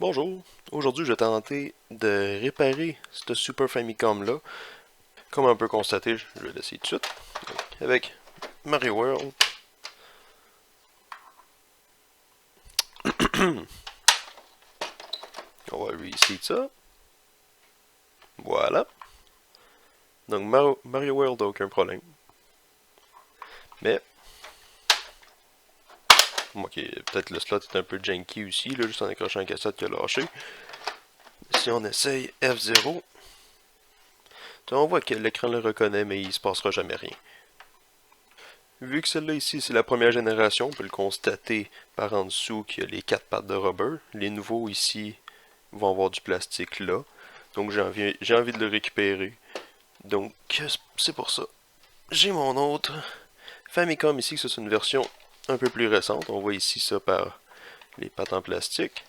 Bonjour, aujourd'hui je vais tenter de réparer ce Super Famicom là. Comme on peut constater, je vais l'essayer tout de suite. Avec Mario World. On va reset ça. Voilà. Donc Mario World, aucun problème. Mais, ok, peut-être le slot est un peu janky aussi, là, juste en accrochant un cassette qui a lâché. Si on essaye F0, on voit que l'écran le reconnaît, mais il se passera jamais rien. Vu que celle-là ici, c'est la première génération, on peut le constater par en dessous qu'il y a les 4 pattes de rubber. Les nouveaux ici vont avoir du plastique là. Donc j'ai envie de le récupérer. Donc c'est pour ça. J'ai mon autre Famicom ici, que c'est une version un peu plus récente. On voit ici ça par les pattes en plastique.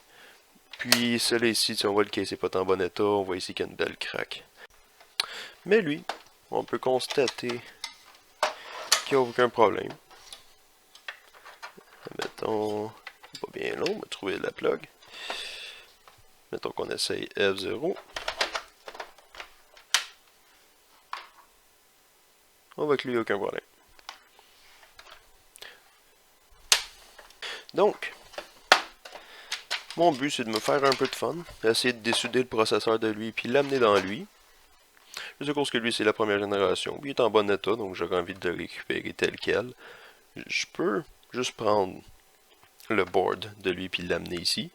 Puis celui-là ici, on voit le case n'est pas en bon état. On voit ici qu'il y a une belle craque. Mais lui, on peut constater qu'il n'y a aucun problème. Mettons, pas bien long, on va trouver la plug. Mettons qu'on essaye F0. On voit que lui, aucun problème. Donc, mon but, c'est de me faire un peu de fun, essayer de dessouder le processeur de lui, puis l'amener dans lui. Je sais que lui, c'est la première génération. Lui, il est en bon état, donc j'aurais envie de le récupérer tel quel. Je peux juste prendre le board de lui, puis l'amener ici.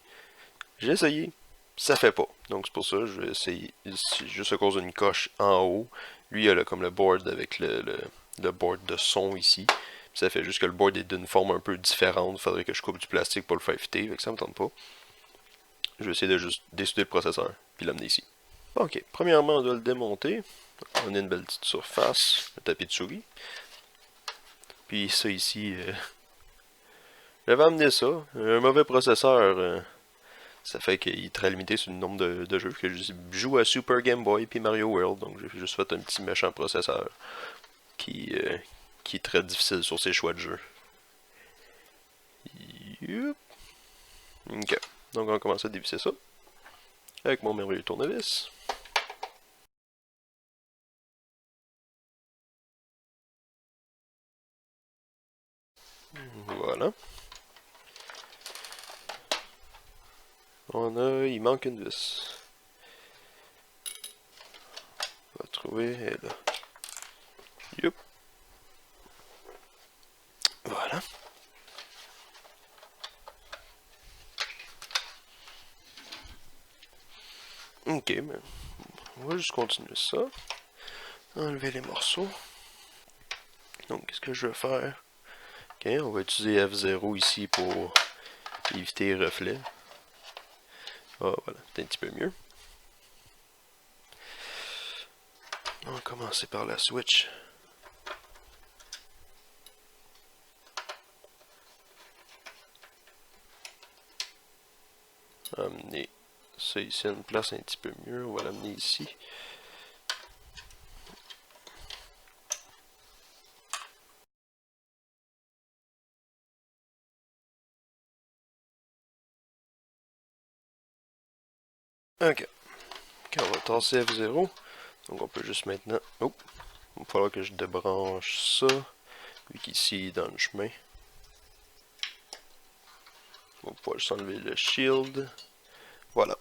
J'ai essayé, ça fait pas. Donc c'est pour ça que je vais essayer, juste à cause d'une coche en haut. Lui, il a comme le board avec le board de son ici. Puis ça fait juste que le board est d'une forme un peu différente. Il faudrait que je coupe du plastique pour le faire fitter, fait que ça me tente pas. Je vais essayer de juste dessouder le processeur, puis l'amener ici. Ok, premièrement, on doit le démonter. On a une belle petite surface, le tapis de souris. Puis ça ici, j'avais amené ça. Un mauvais processeur, ça fait qu'il est très limité sur le nombre de jeux. Que je joue à Super Game Boy puis Mario World, donc j'ai juste fait un petit méchant processeur qui est très difficile sur ses choix de jeu. Yup. Ok, donc on va commencer à dévisser ça avec mon merveilleux tournevis. Voilà. Il manque une vis. On va trouver, elle est là. Yup. Voilà. Ok, mais on va juste continuer ça. Enlever les morceaux. Donc, qu'est-ce que je vais faire? Ok, on va utiliser F0 ici pour éviter les reflets. Ah, voilà, c'est un petit peu mieux. On va commencer par la switch. Amener ça ici à une place un petit peu mieux. On va l'amener ici. Ok. Ok, on va tasser F0. Donc on peut juste maintenant... Oh! Il va falloir que je débranche ça. Vu qu'ici il est dans le chemin. On va pouvoir juste enlever le shield. Voilà.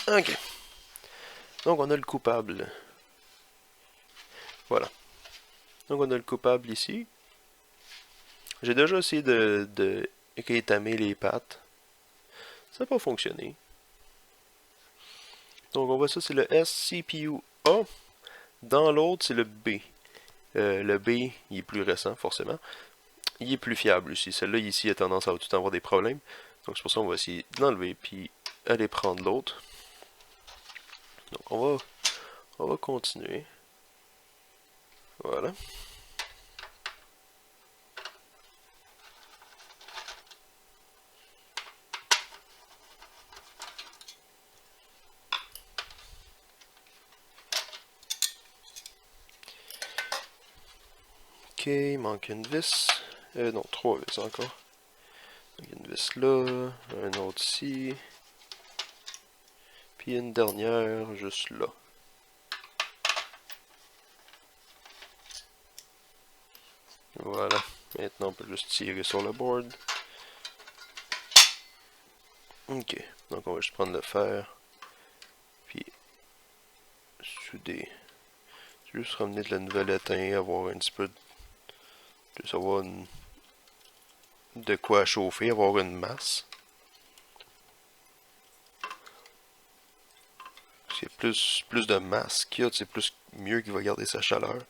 Ok. Donc on a le coupable. Voilà. Donc on a le coupable ici. J'ai déjà essayé de étamer les pattes. Ça n'a pas fonctionné. Donc on voit ça, c'est le SCPU A. Dans l'autre, c'est le B. Le B, il est plus récent, forcément. Il est plus fiable aussi. Celle-là, ici, a tendance à tout le temps avoir des problèmes. Donc c'est pour ça qu'on va essayer de l'enlever, puis aller prendre l'autre. Donc on va continuer. Voilà. Ok, il manque une vis. Non, 3 vis encore. Il y a une vis là, un autre ici. Puis une dernière juste là. Voilà. Maintenant, on peut juste tirer sur le board. Ok. Donc, on va juste prendre le fer. Puis, souder. Juste ramener de la nouvelle étain, avoir un petit peu de... Juste avoir de quoi chauffer, avoir une masse. C'est plus de masse qu'il y a, c'est plus mieux qu'il va garder sa chaleur.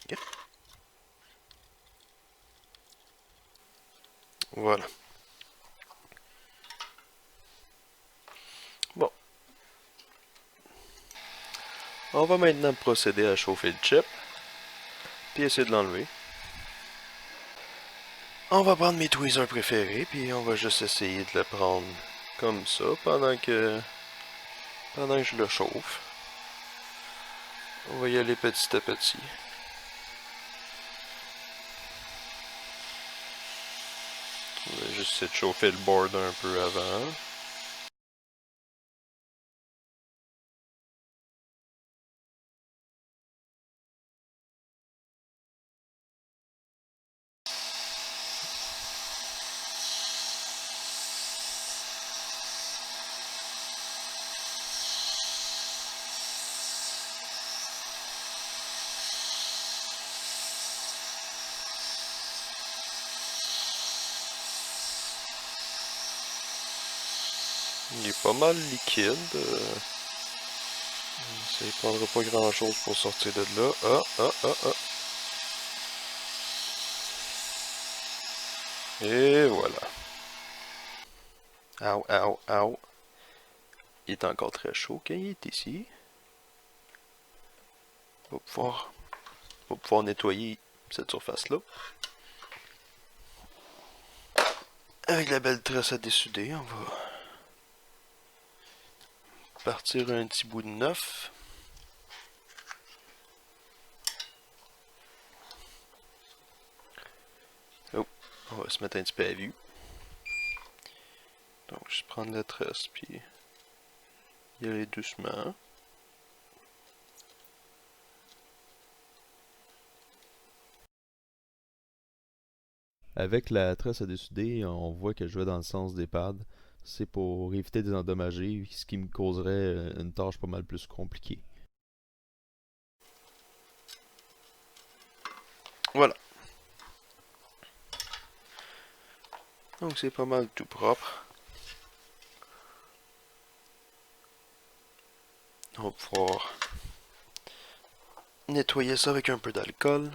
Okay. Voilà. Bon. On va maintenant procéder à chauffer le chip. Puis essayer de l'enlever. On va prendre mes tweezers préférés, puis on va juste essayer de le prendre comme ça pendant que je le chauffe. On va y aller petit à petit. On va juste essayer de chauffer le board un peu avant. Il est pas mal liquide. Ça ne prendra pas grand chose pour sortir de là. Ah. Et voilà. Au. Il est encore très chaud quand il est ici. On va pouvoir nettoyer cette surface-là. Avec la belle tresse à dessouder, on va partir un petit bout de neuf. Oh, on va se mettre un petit peu à vue. Donc, je vais prendre la tresse, puis y aller doucement. Avec la tresse à dessouder, on voit que je vais dans le sens des pads. C'est pour éviter des endommager, ce qui me causerait une tâche pas mal plus compliquée. Voilà. Donc, c'est pas mal tout propre. On va pouvoir nettoyer ça avec un peu d'alcool.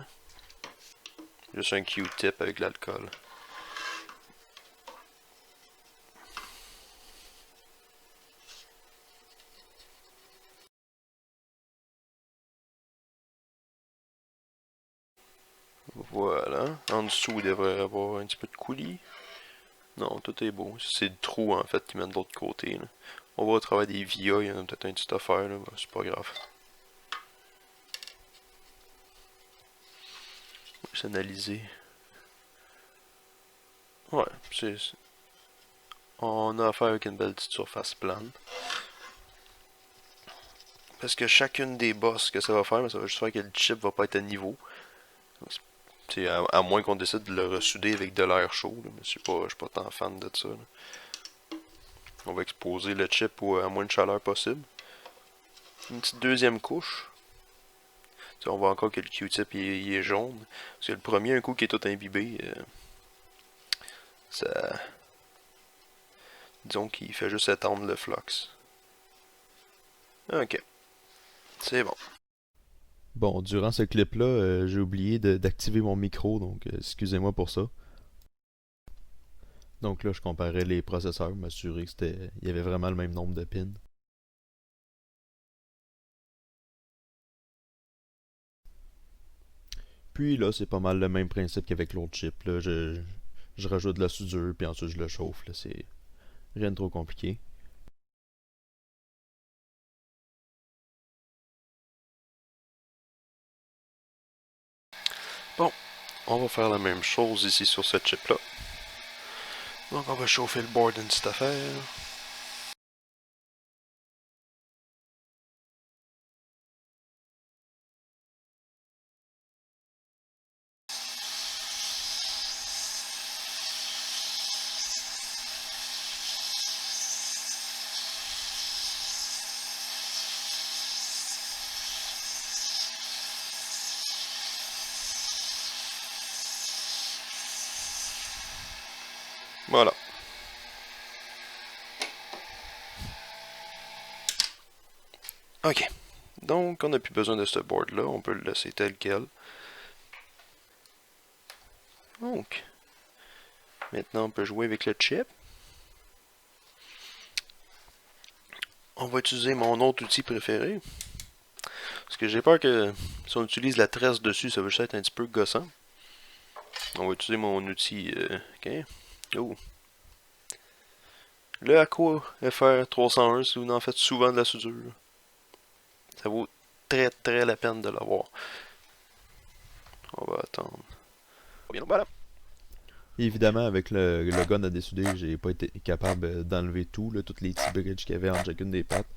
Juste un Q-tip avec l'alcool. Voilà. En dessous, il devrait y avoir un petit peu de coulis. Non, tout est beau. C'est le trou, en fait, qui mène de l'autre côté. Là. On va au travers des vias, il y en a peut-être un petit affaire, là. C'est pas grave. On va juste analyser. Ouais, on a affaire avec une belle petite surface plane. Parce que chacune des bosses que ça va faire, ça va juste faire que le chip va pas être à niveau. À moins qu'on décide de le ressouder avec de l'air chaud. Là, mais je suis pas tant fan de ça. Là. On va exposer le chip à moins de chaleur possible. Une petite deuxième couche. T'sais, on voit encore que le Q-tip il est jaune. Parce que le premier, un coup qui est tout imbibé, ça. Disons qu'il fait juste étendre le flux. Ok, c'est bon. Bon, durant ce clip-là, j'ai oublié d'activer mon micro, donc excusez-moi pour ça. Donc là, je comparais les processeurs, m'assurer qu'il y avait vraiment le même nombre de pins. Puis là, c'est pas mal le même principe qu'avec l'autre chip. Là, je rajoute de la soudure, puis ensuite je le chauffe. Là, c'est rien de trop compliqué. Bon, on va faire la même chose ici sur ce chip-là. Donc on va chauffer le board d'une petite affaire. Voilà. Ok. Donc, on n'a plus besoin de ce board-là. On peut le laisser tel quel. Donc, maintenant, on peut jouer avec le chip. On va utiliser mon autre outil préféré. Parce que j'ai peur que si on utilise la tresse dessus, ça va juste être un petit peu gossant. On va utiliser mon outil. Ok. Oh. Le Aqua FR 301, si vous en faites souvent de la soudure, ça vaut très très la peine de l'avoir. On va attendre. Bien, voilà. Évidemment, avec le gun à dessouder, j'ai pas été capable d'enlever tout, là, toutes les petits bridges qu'il y avait entre chacune des pattes.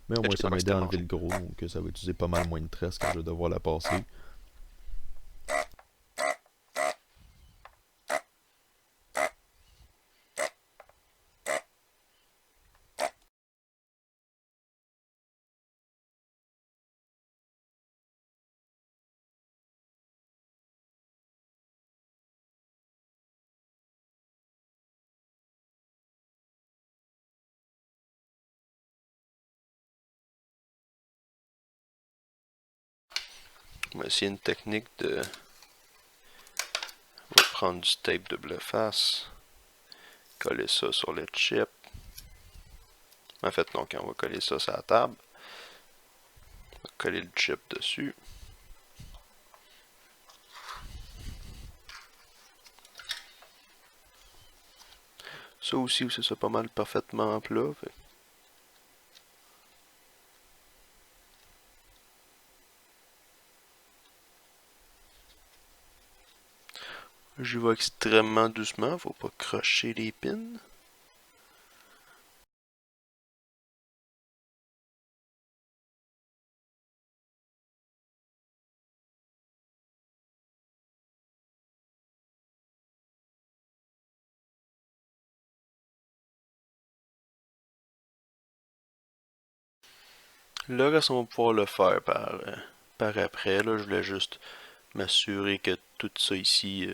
Mais au moins, ça m'a aidé à enlever le gros, donc ça va utiliser pas mal moins de tresse quand je vais devoir la passer. On va essayer une technique de... On va prendre du tape double face, coller ça sur le chip. En fait, donc, on va coller ça sur la table. On va coller le chip dessus. Ça aussi, c'est ça pas mal parfaitement plat. Fait. J'y vais extrêmement doucement, faut pas crocher les pins. Le reste, on va pouvoir le faire par après. Là, je voulais juste m'assurer que tout ça ici,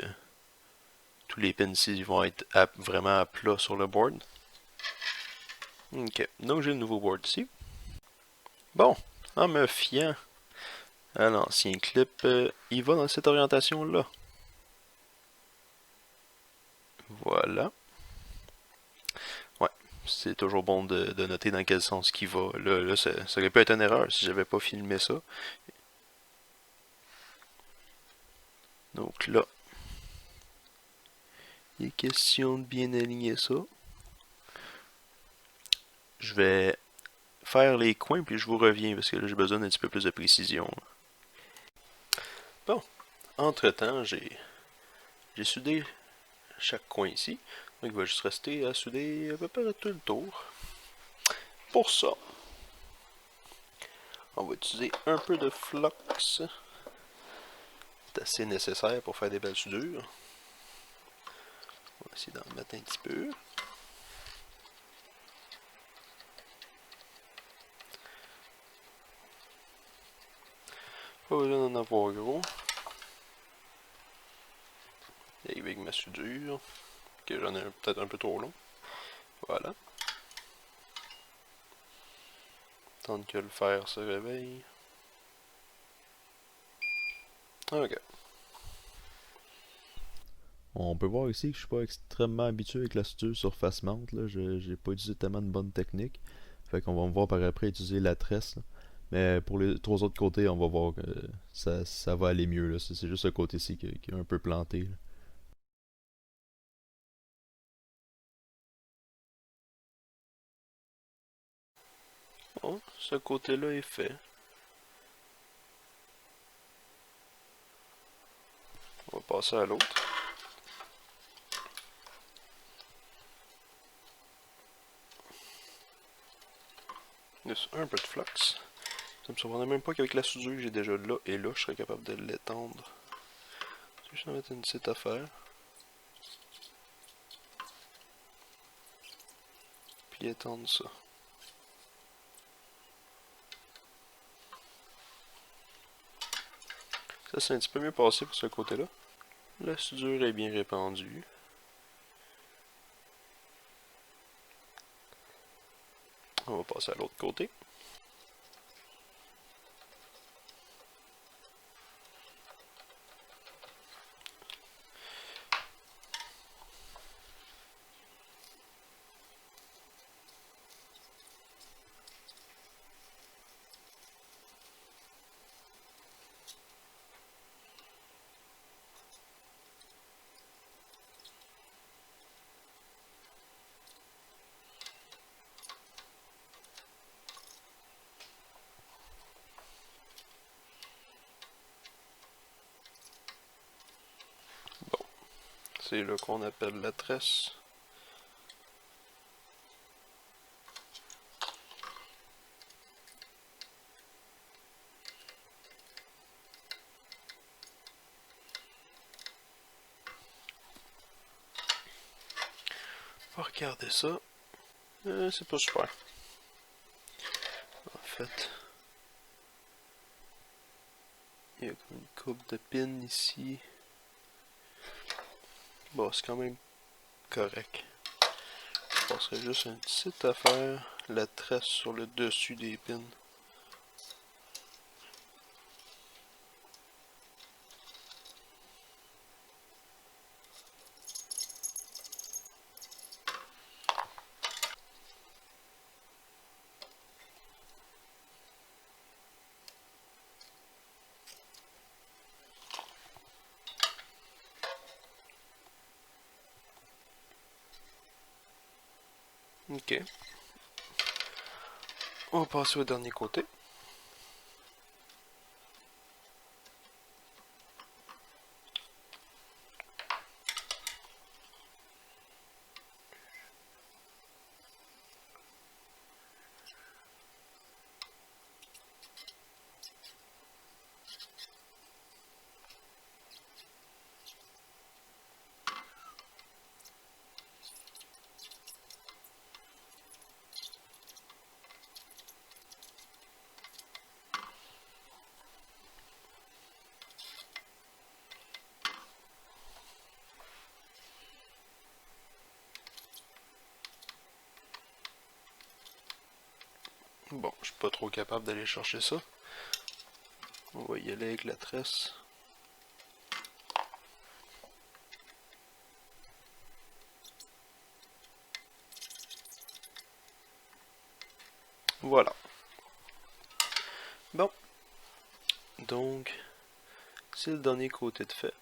tous les pins ici vont être vraiment à plat sur le board. Ok, donc j'ai le nouveau board ici. Bon, en me fiant à l'ancien clip, il va dans cette orientation-là. Voilà. Ouais, c'est toujours bon de noter dans quel sens il va. Là ça aurait pu être une erreur si j'avais pas filmé ça. Donc là, il est question de bien aligner ça. Je vais faire les coins puis je vous reviens parce que là j'ai besoin d'un petit peu plus de précision. Bon, entre-temps, j'ai soudé chaque coin ici. Donc il va juste rester à souder à peu près tout le tour. Pour ça, on va utiliser un peu de flux. C'est assez nécessaire pour faire des belles soudures. On va essayer d'en mettre un petit peu. Pas besoin d'en avoir gros. Et avec ma soudure, que j'en ai peut-être un peu trop long. Voilà. Tant que le fer se réveille. Ok. On peut voir ici que je suis pas extrêmement habitué avec la soudure surface mount, là. J'ai pas utilisé tellement de bonnes techniques. Fait qu'on va me voir par après utiliser la tresse, là. Mais pour les trois autres côtés, on va voir que ça va aller mieux, là. C'est juste ce côté-ci qui est un peu planté, là. Bon, ce côté-là est fait. On va passer à l'autre. Juste un peu de flux. Ça me surprendrait même pas qu'avec la soudure que j'ai déjà là et là, je serais capable de l'étendre. Je vais mettre une petite affaire. Puis étendre ça. Ça, c'est un petit peu mieux passé pour ce côté-là. La soudure est bien répandue. On va passer à l'autre côté. Bon, c'est là qu'on appelle la tresse. On va regarder ça. C'est pas super. En fait, il y a comme une coupe de pins ici. Bon, c'est quand même correct. Je passerai juste une petite affaire, la tresse sur le dessus des pins. Ok. On va passer au dernier côté. Bon, je suis pas trop capable d'aller chercher ça. On va y aller avec la tresse. Voilà. Bon. Donc, c'est le dernier côté de fait.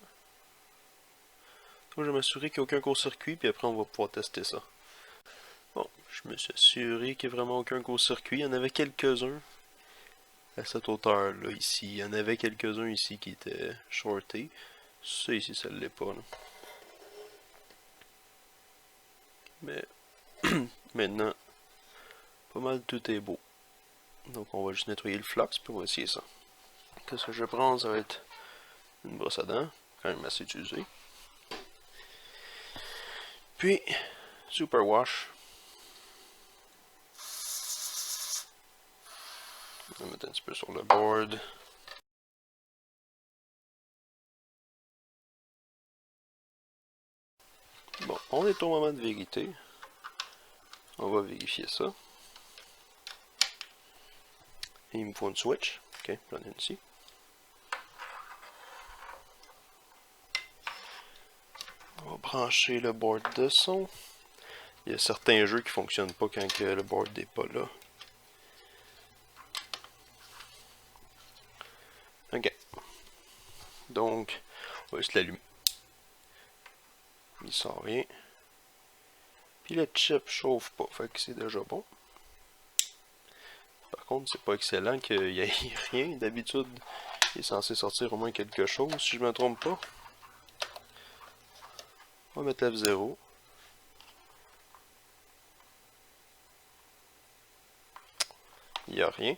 Donc, je vais m'assurer qu'il n'y a aucun court-circuit, puis après on va pouvoir tester ça. Bon, je me suis assuré qu'il n'y a vraiment aucun court-circuit. Il y en avait quelques-uns à cette hauteur-là, ici. Il y en avait quelques-uns ici qui étaient shortés. Ça ici, ça ne l'est pas. Là. Mais maintenant, pas mal tout est beau. Donc on va juste nettoyer le flux, puis on va essayer ça. Qu'est-ce que je vais prendre? Ça va être une brosse à dents, quand même assez utilisée. Puis, super wash. On va mettre un petit peu sur le board. Bon, on est au moment de vérité. On va vérifier ça. Et il me faut une switch. Ok, j'en ai une ici. On va brancher le board de son. Il y a certains jeux qui ne fonctionnent pas quand que le board n'est pas là. Ok. Donc, on va juste l'allumer. Il sort rien. Puis le chip chauffe pas, fait que c'est déjà bon. Par contre, c'est pas excellent qu'il y ait rien. D'habitude, il est censé sortir au moins quelque chose, si je me trompe pas. On va mettre F0. Il n'y a rien.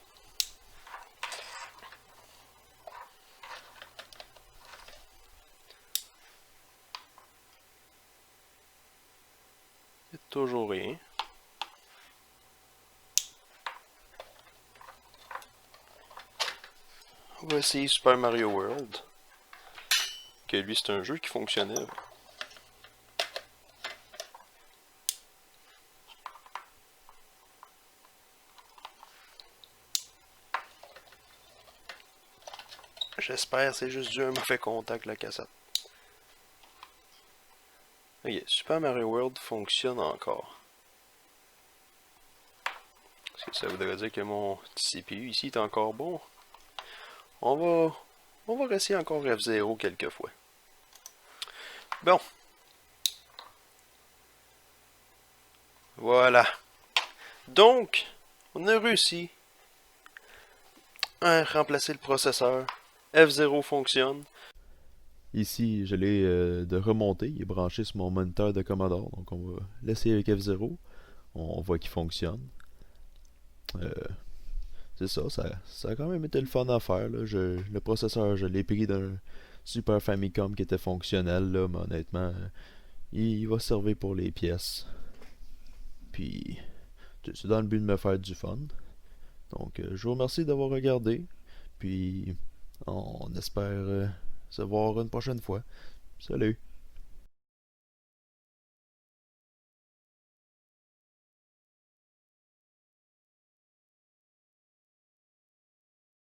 Il n'y a toujours rien. On va essayer Super Mario World. Que lui, c'est un jeu qui fonctionnait. J'espère, c'est juste dû à un mauvais contact, la cassette. Ok, Super Mario World fonctionne encore. Est-ce que ça voudrait dire que mon CPU ici est encore bon? On va essayer encore F0 quelques fois. Bon. Voilà. Donc, on a réussi à remplacer le processeur. F0 fonctionne. Ici, je l'ai de remonter. Il est branché sur mon moniteur de Commodore. Donc, on va l'essayer avec F0. On voit qu'il fonctionne. Euh, c'est ça, ça a quand même été le fun à faire. Là. Le processeur, je l'ai pris d'un Super Famicom qui était fonctionnel. Là, mais honnêtement, il va servir pour les pièces. Puis, c'est dans le but de me faire du fun. Donc, je vous remercie d'avoir regardé. Puis, on espère se voir une prochaine fois. Salut!